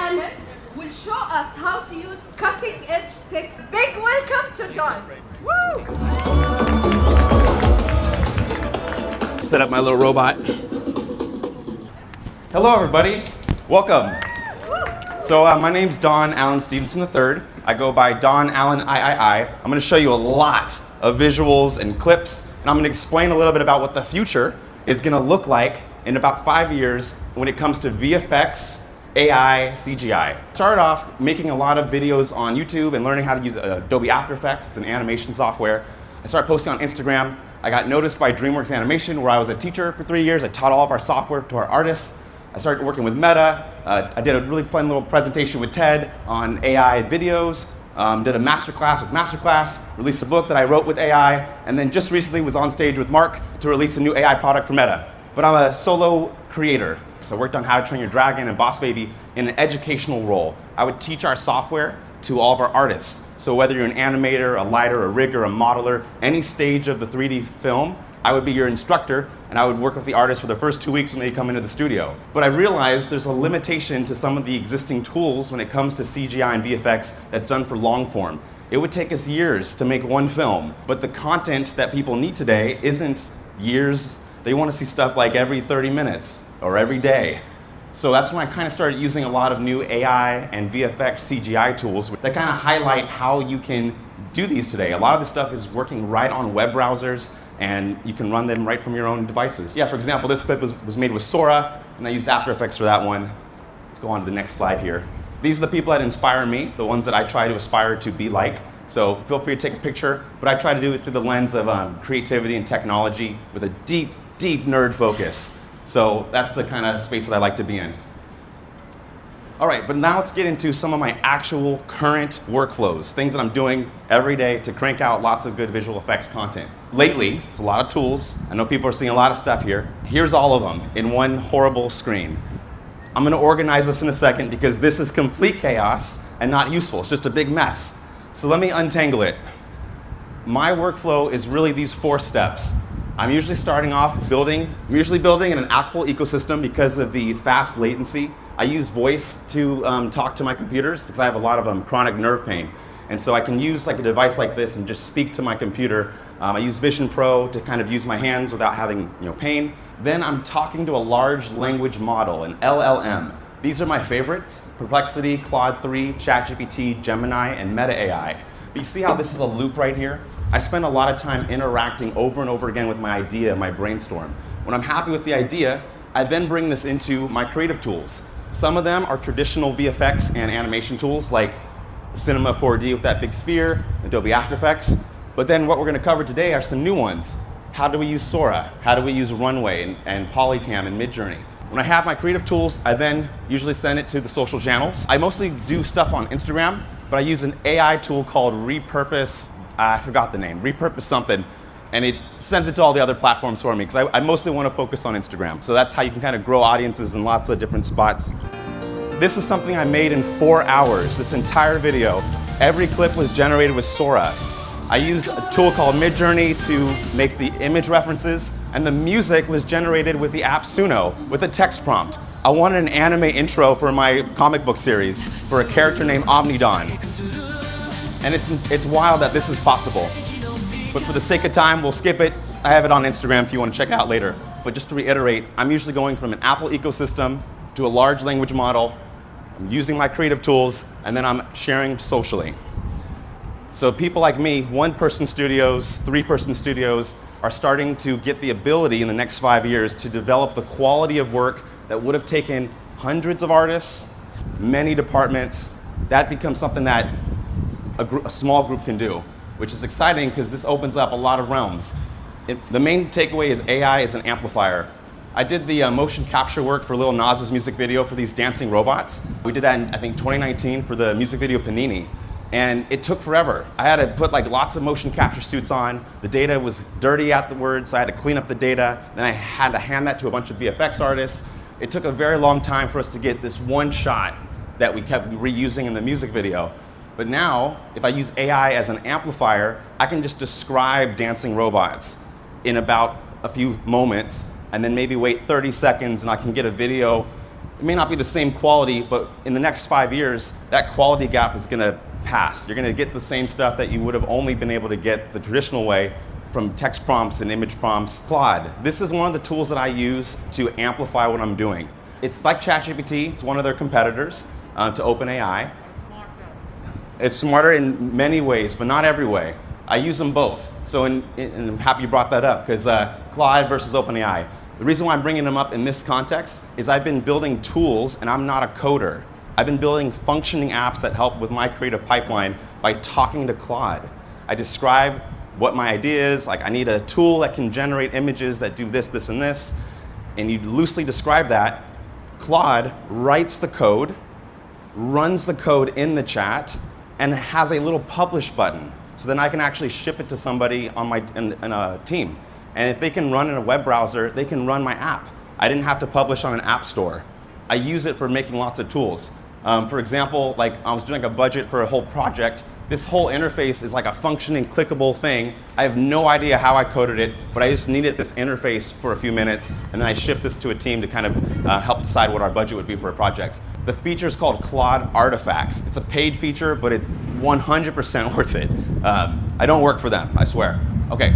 Allen will show us how to use cutting-edge tech. Big welcome to Don. Woo! Set up my little robot. Hello, everybody. Welcome. So my name's Don Allen Stevenson III. I go by Don Allen III. I'm going to show you a lot of visuals and clips, and I'm going to explain a little bit about what the future is going to look like in about 5 years when it comes to VFX, AI, CGI. Started off making a lot of videos on YouTube and learning how to use Adobe After Effects. It's an animation software. I started posting on Instagram. I got noticed by DreamWorks Animation, where I was a teacher for 3 years. I taught all of our software to our artists. I started working with Meta. I did a really fun little presentation with Ted on AI videos. Did a masterclass with Masterclass, released a book that I wrote with AI, and then just recently was on stage with Mark to release a new AI product for Meta. But I'm a solo creator, so I worked on How to Train Your Dragon and Boss Baby in an educational role. I would teach our software to all of our artists. So whether you're an animator, a lighter, a rigger, a modeler, any stage of the 3D film, I would be your instructor, and I would work with the artists for the first 2 weeks when they come into the studio. But I realized there's a limitation to some of the existing tools when it comes to CGI and VFX that's done for long form. It would take us years to make one film, but the content that people need today isn't years. They want to see stuff like every 30 minutes or every day. So that's when I kind of started using a lot of new AI and VFX CGI tools that kind of highlight how you can do these today. A lot of this stuff is working right on web browsers, and you can run them right from your own devices. Yeah, for example, this clip was made with Sora, and I used After Effects for that one. Let's go on to the next slide here. These are the people that inspire me, the ones that I try to aspire to be like. So feel free to take a picture, but I try to do it through the lens of creativity and technology with a deep, deep nerd focus. So that's the kind of space that I like to be in. All right, but now let's get into some of my actual current workflows, things that I'm doing every day to crank out lots of good visual effects content. Lately, it's a lot of tools. I know people are seeing a lot of stuff here. Here's all of them in one horrible screen. I'm gonna organize this in a second because this is complete chaos and not useful. It's just a big mess. So let me untangle it. My workflow is really these 4 steps. I'm usually starting off building in an Apple ecosystem because of the fast latency. I use voice to talk to my computers because I have a lot of chronic nerve pain. And so I can use like a device like this and just speak to my computer. I use Vision Pro to kind of use my hands without having pain. Then I'm talking to a large language model, an LLM. These are my favorites: Perplexity, Claude 3, ChatGPT, Gemini, and Meta AI. But you see how this is a loop right here? I spend a lot of time interacting over and over again with my idea, my brainstorm. When I'm happy with the idea, I then bring this into my creative tools. Some of them are traditional VFX and animation tools like Cinema 4D with that big sphere, Adobe After Effects. But then what we're going to cover today are some new ones. How do we use Sora? How do we use Runway and Polycam and Midjourney? When I have my creative tools, I then usually send it to the social channels. I mostly do stuff on Instagram, but I use an AI tool called Repurpose. I forgot the name, Repurpose something, and it sends it to all the other platforms for me because I mostly want to focus on Instagram. So that's how you can kind of grow audiences in lots of different spots. This is something I made in 4 hours, this entire video. Every clip was generated with Sora. I used a tool called Midjourney to make the image references, and the music was generated with the app Suno with a text prompt. I wanted an anime intro for my comic book series for a character named Omnidon. And it's wild that this is possible. But for the sake of time, we'll skip it. I have it on Instagram if you want to check it out later. But just to reiterate, I'm usually going from an Apple ecosystem to a large language model. I'm using my creative tools, and then I'm sharing socially. So people like me, 1-person studios, 3-person studios, are starting to get the ability in the next 5 years to develop the quality of work that would have taken hundreds of artists, many departments. That becomes something that a small group can do, which is exciting because this opens up a lot of realms. The main takeaway is AI is an amplifier. I did the motion capture work for Lil Nas's music video for these dancing robots. We did that in, I think, 2019 for the music video Panini. And it took forever. I had to put like lots of motion capture suits on. The data was dirty afterwards, so I had to clean up the data. Then I had to hand that to a bunch of VFX artists. It took a very long time for us to get this one shot that we kept reusing in the music video. But now, if I use AI as an amplifier, I can just describe dancing robots in about a few moments, and then maybe wait 30 seconds and I can get a video It may not be the same quality, but in the next 5 years, that quality gap is going to pass. You're going to get the same stuff that you would have only been able to get the traditional way from text prompts and image prompts. Claude, this is one of the tools that I use to amplify what I'm doing. It's like ChatGPT, it's one of their competitors to OpenAI. It's smarter in many ways, but not every way. I use them both. So and I'm happy you brought that up, because Claude versus OpenAI. The reason why I'm bringing them up in this context is I've been building tools, and I'm not a coder. I've been building functioning apps that help with my creative pipeline by talking to Claude. I describe what my idea is, like I need a tool that can generate images that do this, this, and this, and you loosely describe that. Claude writes the code, runs the code in the chat, and has a little publish button. So then I can actually ship it to somebody on in a team. And if they can run in a web browser, they can run my app. I didn't have to publish on an app store. I use it for making lots of tools. For example, like I was doing a budget for a whole project. This whole interface is like a functioning, clickable thing. I have no idea how I coded it, but I just needed this interface for a few minutes, and then I shipped this to a team to kind of help decide what our budget would be for a project. The feature is called Claude Artifacts. It's a paid feature, but it's 100% worth it. I don't work for them, I swear. Okay,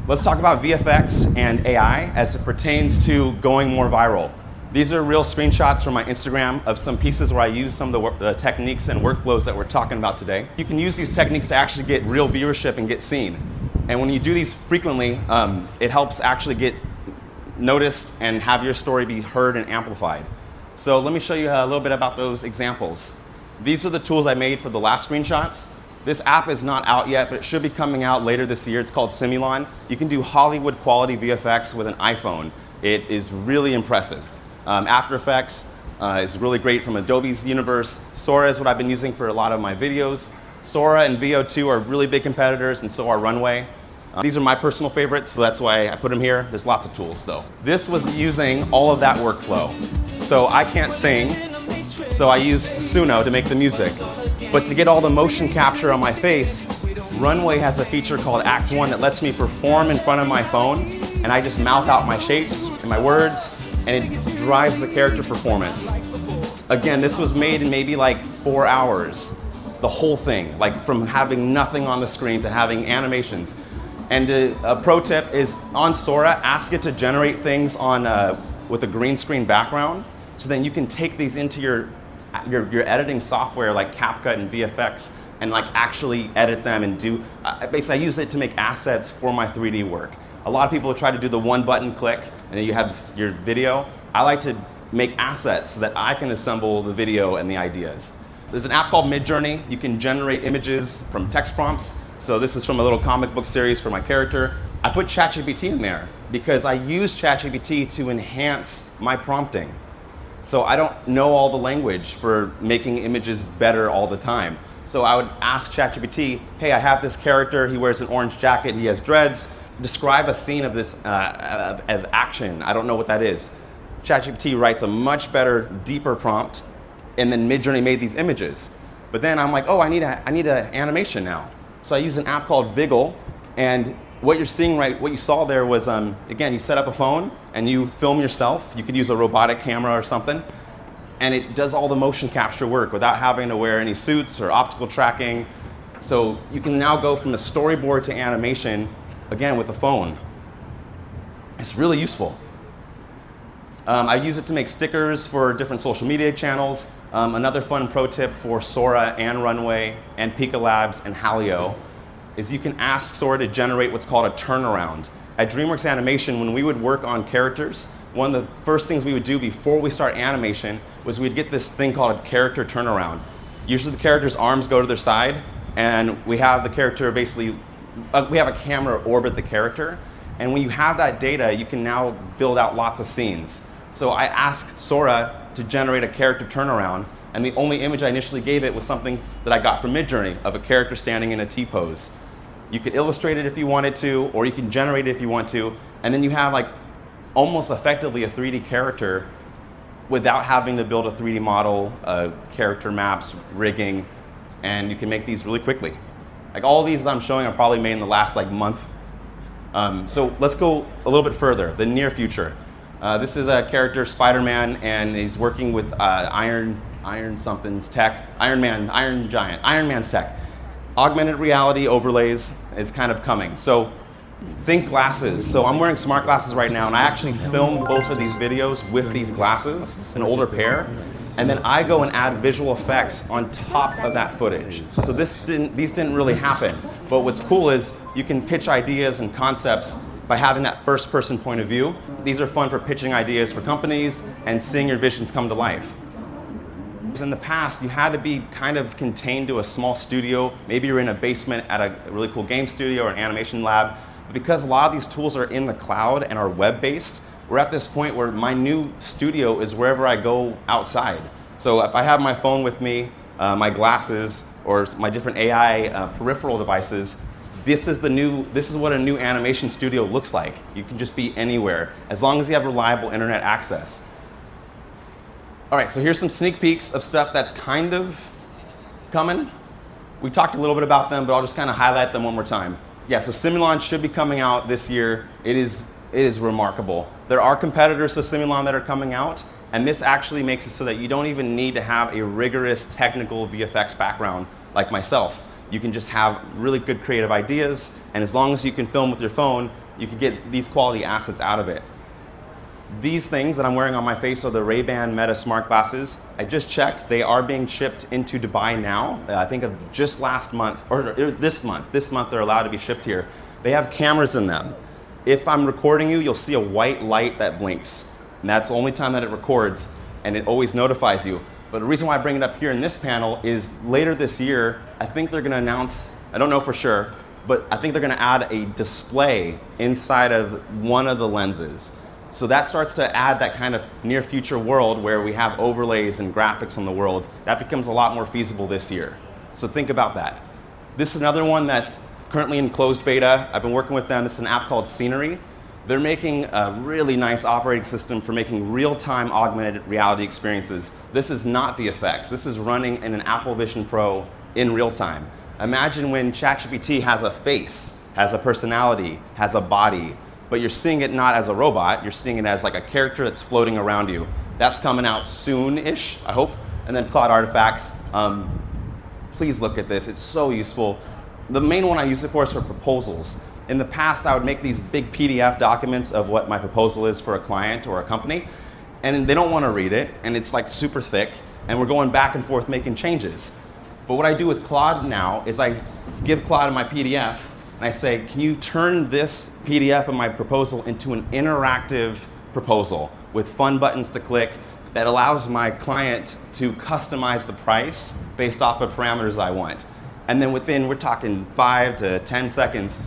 let's talk about VFX and AI as it pertains to going more viral. These are real screenshots from my Instagram of some pieces where I use some of the techniques and workflows that we're talking about today. You can use these techniques to actually get real viewership and get seen. And when you do these frequently, it helps actually get noticed and have your story be heard and amplified. So let me show you a little bit about those examples. These are the tools I made for the last screenshots. This app is not out yet, but it should be coming out later this year. It's called Simulon. You can do Hollywood quality VFX with an iPhone. It is really impressive. After Effects is really great from Adobe's universe. Sora is what I've been using for a lot of my videos. Sora and VO2 are really big competitors, and so are Runway. These are my personal favorites, so that's why I put them here. There's lots of tools, though. This was using all of that workflow. So I can't sing, so I used Suno to make the music. But to get all the motion capture on my face, Runway has a feature called Act 1 that lets me perform in front of my phone, and I just mouth out my shapes and my words, and it drives the character performance. Again, this was made in maybe like 4 hours, the whole thing, like from having nothing on the screen to having animations. And a pro tip is on Sora, ask it to generate things on with a green screen background, so then you can take these into your editing software like CapCut and VFX and like actually edit them and do, basically I use it to make assets for my 3D work. A lot of people try to do the one button click and then you have your video. I like to make assets so that I can assemble the video and the ideas. There's an app called Midjourney. You can generate images from text prompts. So this is from a little comic book series for my character. I put ChatGPT in there because I use ChatGPT to enhance my prompting. So I don't know all the language for making images better all the time. So I would ask ChatGPT, hey, I have this character, he wears an orange jacket, he has dreads. Describe a scene of this of action. I don't know what that is. ChatGPT writes a much better, deeper prompt, and then Midjourney made these images. But then I'm like, oh, I need an animation now. So I use an app called Viggle, and what you're seeing, what you saw there was, again, you set up a phone and you film yourself. You could use a robotic camera or something, and it does all the motion capture work without having to wear any suits or optical tracking. So you can now go from a storyboard to animation, again, with a phone. It's really useful. I use it to make stickers for different social media channels. Another fun pro tip for Sora and Runway and Pika Labs and Halio is you can ask Sora to generate what's called a turnaround. At DreamWorks Animation, when we would work on characters, one of the first things we would do before we start animation was we'd get this thing called a character turnaround. Usually the character's arms go to their side, and we have the character basically, we have a camera orbit the character, and when you have that data, you can now build out lots of scenes. So I asked Sora to generate a character turnaround, and the only image I initially gave it was something that I got from Midjourney of a character standing in a T-pose. You could illustrate it if you wanted to, or you can generate it if you want to, and then you have like almost effectively a 3D character without having to build a 3D model, character maps, rigging, and you can make these really quickly. Like all of these that I'm showing are probably made in the last like month. So let's go a little bit further, the near future. This is a character, Spider-Man, and he's working with Iron something's tech, Iron Man's tech. Augmented reality overlays is kind of coming. So think glasses. So I'm wearing smart glasses right now, and I actually filmed both of these videos with these glasses, an older pair, and then I go and add visual effects on top of that footage. So these didn't really happen. But what's cool is you can pitch ideas and concepts by having that first person point of view. These are fun for pitching ideas for companies and seeing your visions come to life. In the past, you had to be kind of contained to a small studio. Maybe you're in a basement at a really cool game studio or an animation lab. But because a lot of these tools are in the cloud and are web-based, we're at this point where my new studio is wherever I go outside. So if I have my phone with me, my glasses, or my different AI peripheral devices, this is what a new animation studio looks like. You can just be anywhere, as long as you have reliable internet access. All right, so here's some sneak peeks of stuff that's kind of coming. We talked a little bit about them, but I'll just kind of highlight them one more time. Yeah, so Simulon should be coming out this year. It is remarkable. There are competitors to Simulon that are coming out, and this actually makes it so that you don't even need to have a rigorous technical VFX background like myself. You can just have really good creative ideas, and as long as you can film with your phone, you can get these quality assets out of it. These things that I'm wearing on my face are the Ray-Ban Meta smart glasses. I just checked, they are being shipped into Dubai now. I think of just last month, or this month. This month they're allowed to be shipped here. They have cameras in them. If I'm recording you, you'll see a white light that blinks. And that's the only time that it records, and it always notifies you. But the reason why I bring it up here in this panel is later this year, I think they're gonna announce, I don't know for sure, but I think they're gonna add a display inside of one of the lenses. So that starts to add that kind of near future world where we have overlays and graphics on the world. That becomes a lot more feasible this year. So think about that. This is another one that's currently in closed beta. I've been working with them. This is an app called Scenery. They're making a really nice operating system for making real-time augmented reality experiences. This is not VFX. This is running in an Apple Vision Pro in real time. Imagine when ChatGPT has a face, has a personality, has a body, but you're seeing it not as a robot, you're seeing it as like a character that's floating around you. That's coming out soon-ish, I hope. And then Cloud Artifacts, please look at this, it's so useful. The main one I use it for is for proposals. In the past, I would make these big PDF documents of what my proposal is for a client or a company, and they don't want to read it, and it's like super thick, and we're going back and forth making changes. But what I do with Claude now is I give Claude my PDF, and I say, can you turn this PDF of my proposal into an interactive proposal with fun buttons to click that allows my client to customize the price based off of parameters I want. And then we're talking 5 to 10 seconds,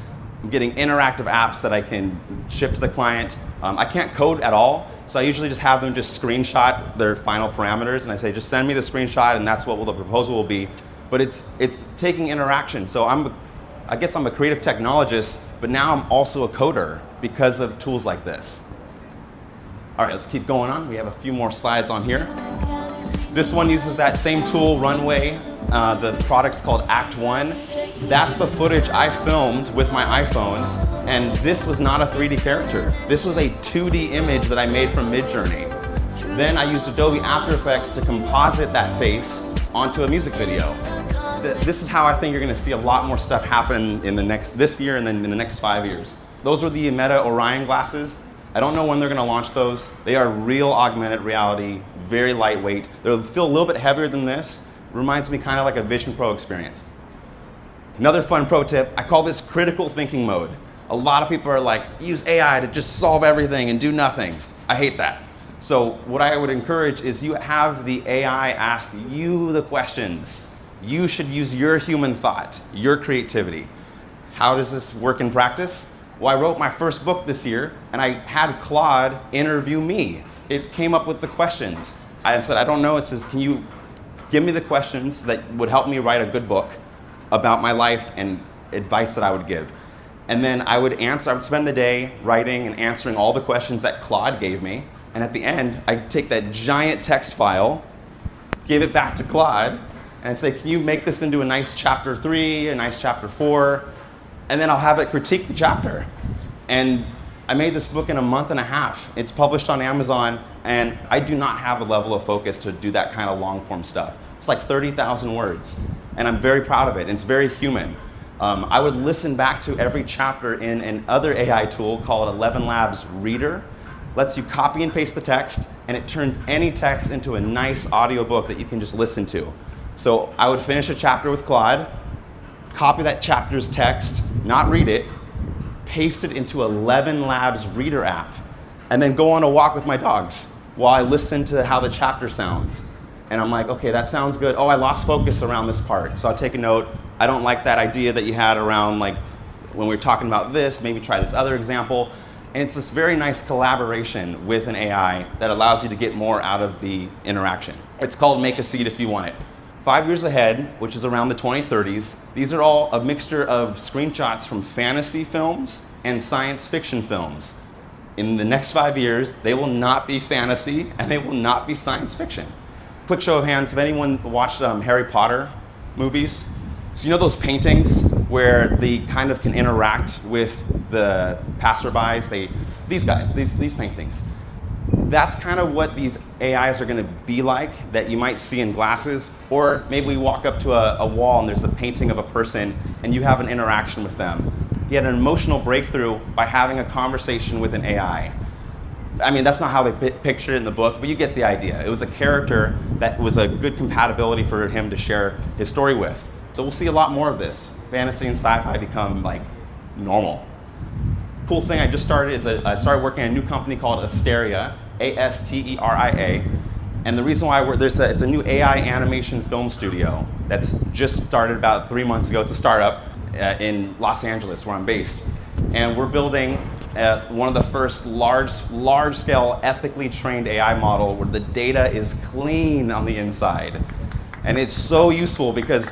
I'm getting interactive apps that I can ship to the client. I can't code at all, so I usually just have them just screenshot their final parameters, and I say, just send me the screenshot, and that's what the proposal will be. But it's taking interaction. So I guess I'm a creative technologist, but now I'm also a coder because of tools like this. All right, let's keep going on. We have a few more slides on here. This one uses that same tool, Runway. The product's called Act 1. That's the footage I filmed with my iPhone, and this was not a 3D character. This was a 2D image that I made from Midjourney. Then I used Adobe After Effects to composite that face onto a music video. This is how I think you're going to see a lot more stuff happen in this year and then in the next 5 years. Those were the Meta Orion glasses. I don't know when they're going to launch those. They are real augmented reality, very lightweight. They'll feel a little bit heavier than this. Reminds me kind of like a Vision Pro experience. Another fun pro tip, I call this critical thinking mode. A lot of people are like, use AI to just solve everything and do nothing. I hate that. So what I would encourage is you have the AI ask you the questions. You should use your human thought, your creativity. How does this work in practice? Well, I wrote my first book this year, and I had Claude interview me. It came up with the questions. I said, I don't know. It says, can you give me the questions that would help me write a good book about my life and advice that I would give? And then I would spend the day writing and answering all the questions that Claude gave me. And at the end, I'd take that giant text file, give it back to Claude, and I'd say, can you make this into a nice chapter 3, a nice chapter 4? And then I'll have it critique the chapter. And I made this book in a month and a half. It's published on Amazon, and I do not have the level of focus to do that kind of long form stuff. It's like 30,000 words, and I'm very proud of it. And it's very human. I would listen back to every chapter in another AI tool called 11 Labs Reader. Lets you copy and paste the text, and it turns any text into a nice audiobook that you can just listen to. So I would finish a chapter with Claude, copy that chapter's text, not read it, paste it into 11 Labs Reader app, and then go on a walk with my dogs while I listen to how the chapter sounds. And I'm like, okay, that sounds good. Oh, I lost focus around this part. So I'll take a note. I don't like that idea that you had around like when we were talking about this, maybe try this other example. And it's this very nice collaboration with an AI that allows you to get more out of the interaction. It's called Make a Seed If You Want It. 5 years ahead, which is around the 2030s, these are all a mixture of screenshots from fantasy films and science fiction films. In the next 5 years, they will not be fantasy and they will not be science fiction. Quick show of hands, have anyone watched Harry Potter movies? So you know those paintings where they kind of can interact with the passerbys? These paintings. That's kind of what these AIs are going to be like that you might see in glasses, or maybe we walk up to a wall and there's a painting of a person and you have an interaction with them. He had an emotional breakthrough by having a conversation with an AI. I mean, that's not how they pictured it in the book, but you get the idea. It was a character that was a good compatibility for him to share his story with. So we'll see a lot more of this. Fantasy and sci-fi become like normal. Cool thing I just started is I started working at a new company called Asteria, A-S-T-E-R-I-A. And the reason why it's a new AI animation film studio that's just started about 3 months ago. It's a startup in Los Angeles, where I'm based. And we're building one of the first large-scale, ethically trained AI model where the data is clean on the inside. And it's so useful because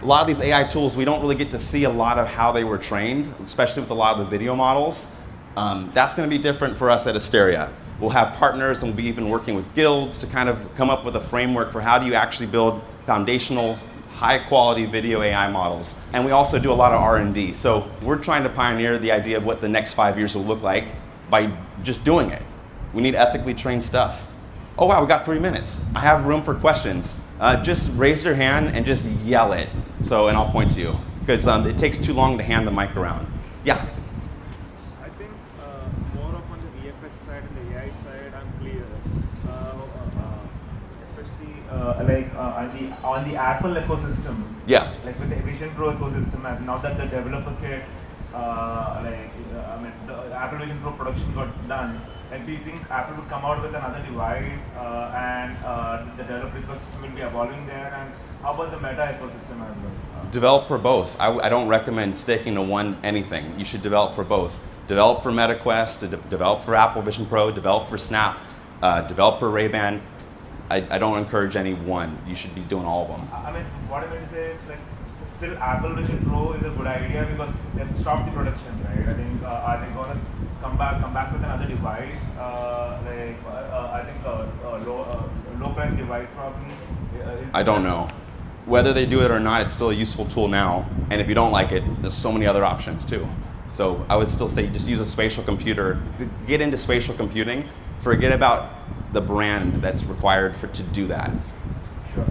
a lot of these AI tools, we don't really get to see a lot of how they were trained, especially with a lot of the video models. That's going to be different for us at Asteria. We'll have partners and we'll be even working with guilds to kind of come up with a framework for how do you actually build foundational, high-quality video AI models. And we also do a lot of R&D. So we're trying to pioneer the idea of what the next 5 years will look like by just doing it. We need ethically trained stuff. Oh wow, we got 3 minutes. I have room for questions. Just raise your hand and just yell it. And I'll point to you, because it takes too long to hand the mic around. Yeah? I think more of on the VFX side and the AI side, I'm clear. Especially on the Apple ecosystem. Yeah. Like with the Vision Pro ecosystem, and now that the developer kit, the Apple Vision Pro production got done. Like, do you think Apple would come out with another device and the developer ecosystem will be evolving there? And how about the Meta ecosystem as well? Develop for both. I don't recommend sticking to anything. You should develop for both. Develop for MetaQuest, develop for Apple Vision Pro, develop for Snap, develop for Ray-Ban. I don't encourage any one. You should be doing all of them. I mean, what I mean to say is, like, still Apple Vision Pro is a good idea because they've stopped the production, right? I think are they going to come back with another device? I think a low price device probably. I don't know. Whether they do it or not, it's still a useful tool now. And if you don't like it, there's so many other options too. So I would still say just use a spatial computer. Get into spatial computing. Forget about the brand that's required to do that. Sure.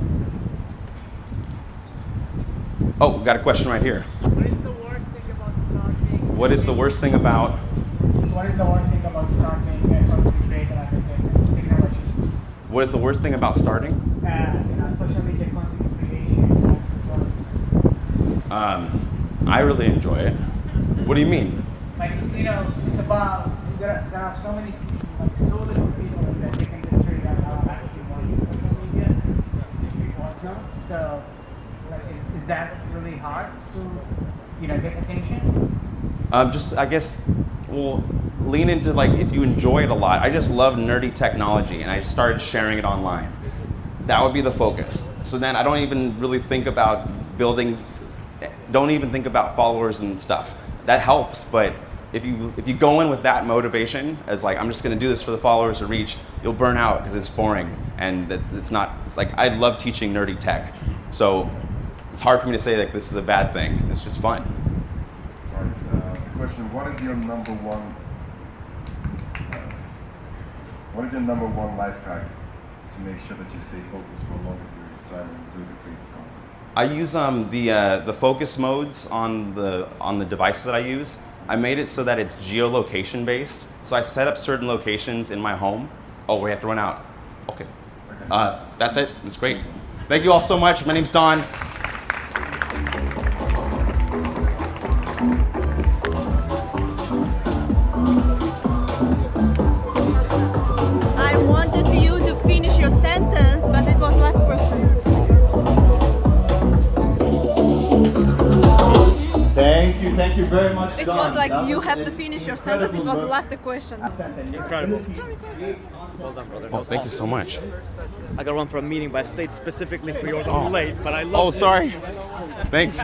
Oh, we got a question right here. What is the worst thing about starting? What is the worst thing about? What is the worst thing about starting and how to create an technologies? What is the worst thing about starting? Social media content creation. I really enjoy it. What do you mean? Like, it's about there are so many, like, so little people that they can just figure out how active on social media if you want to. So, like, is that really hard to, get attention? I guess, well, lean into, like, if you enjoy it a lot. I just love nerdy technology, and I started sharing it online. That would be the focus. So then I don't even really think about don't even think about followers and stuff. That helps, but if you go in with that motivation as like, I'm just gonna do this for the followers to reach, you'll burn out because it's boring, and it's like, I love teaching nerdy tech. So it's hard for me to say like this is a bad thing. It's just fun. Right. Question: what is your number one What is your number one life hack to make sure that you stay focused for a longer period of time and do the creative content? I use the focus modes on the devices that I use. I made it so that it's geolocation based. So I set up certain locations in my home. Oh, we have to run out. Okay. That's it. It's great. Thank you all so much. My name's Don. I wanted you to finish your sentence, but it was last question. Thank you very much, It Don. was like That you was have to an finish your sentence. It was incredible last question. Incredible. Sorry. Well done, brother. Oh, thank you so much. I got to run for a meeting, but I stayed specifically for yours. Oh. I'm late, but I love Oh, sorry. Thanks.